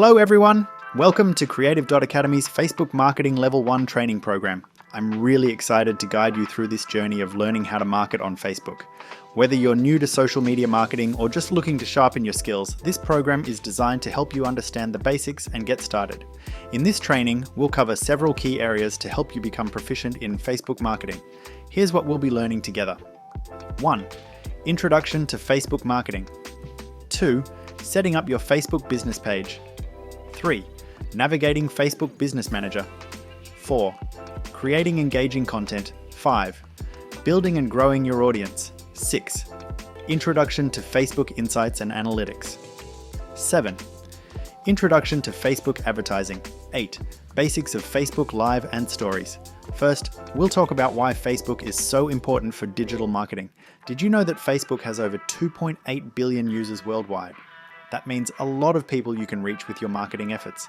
Hello everyone, welcome to Creative Academy's Facebook Marketing Level 1 training program. I'm really excited to guide you through this journey of learning how to market on Facebook. Whether you're new to social media marketing or just looking to sharpen your skills, this program is designed to help you understand the basics and get started. In this training, we'll cover several key areas to help you become proficient in Facebook marketing. Here's what we'll be learning together. 1. Introduction to Facebook marketing. 2. Setting up your Facebook business page. 3. Navigating Facebook Business Manager. 4. Creating engaging content. 5. Building and growing your audience. 6. Introduction to Facebook Insights and Analytics. 7. Introduction to Facebook advertising. 8. Basics of Facebook Live and Stories. First, we'll talk about why Facebook is so important for digital marketing. Did you know that Facebook has over 2.8 billion users worldwide? That means a lot of people you can reach with your marketing efforts.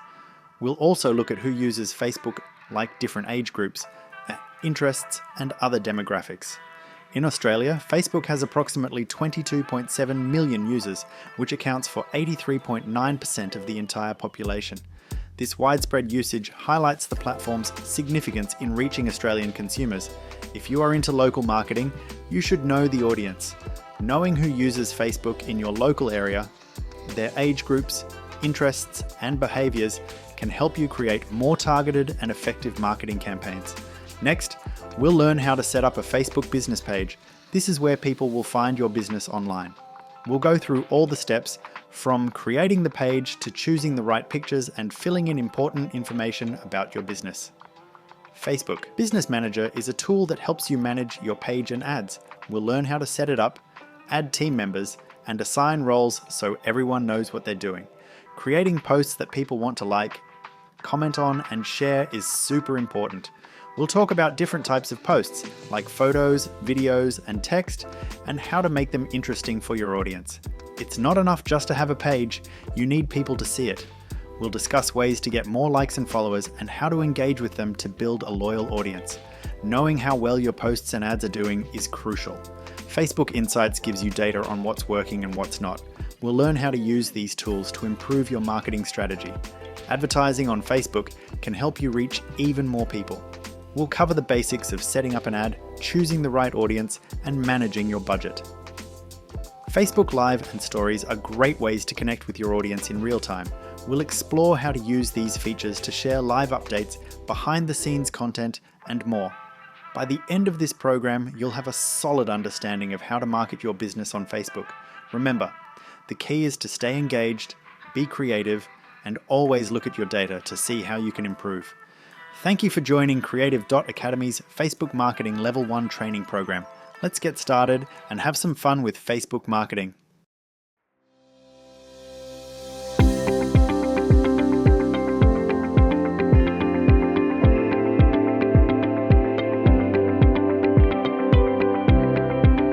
We'll also look at who uses Facebook, like different age groups, interests, and other demographics. In Australia, Facebook has approximately 22.7 million users, which accounts for 83.9% of the entire population. This widespread usage highlights the platform's significance in reaching Australian consumers. If you are into local marketing, you should know the audience. Knowing who uses Facebook in your local area, their age groups, interests, and behaviors can help you create more targeted and effective marketing campaigns. Next, we'll learn how to set up a Facebook business page. This is where people will find your business online. We'll go through all the steps from creating the page to choosing the right pictures and filling in important information about your business. Facebook Business Manager is a tool that helps you manage your page and ads. We'll learn how to set it up, add team members, and assign roles so everyone knows what they're doing. Creating posts that people want to like, comment on, and share is super important. We'll talk about different types of posts, like photos, videos, and text, and how to make them interesting for your audience. It's not enough just to have a page, you need people to see it. We'll discuss ways to get more likes and followers and how to engage with them to build a loyal audience. Knowing how well your posts and ads are doing is crucial. Facebook Insights gives you data on what's working and what's not. We'll learn how to use these tools to improve your marketing strategy. Advertising on Facebook can help you reach even more people. We'll cover the basics of setting up an ad, choosing the right audience, and managing your budget. Facebook Live and Stories are great ways to connect with your audience in real time. We'll explore how to use these features to share live updates, behind-the-scenes content, and more. By the end of this program, you'll have a solid understanding of how to market your business on Facebook. Remember, the key is to stay engaged, be creative, and always look at your data to see how you can improve. Thank you for joining Creative Academy's Facebook Marketing Level 1 training program. Let's get started and have some fun with Facebook marketing.